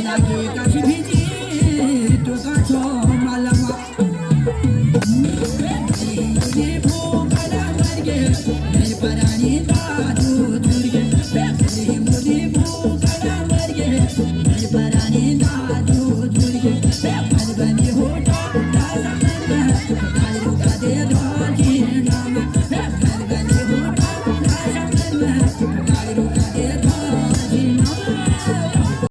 lagi kasih biji tu kaco malama mudi buka dan warga berparani tadu turge mudi buka dan warga berparani tadu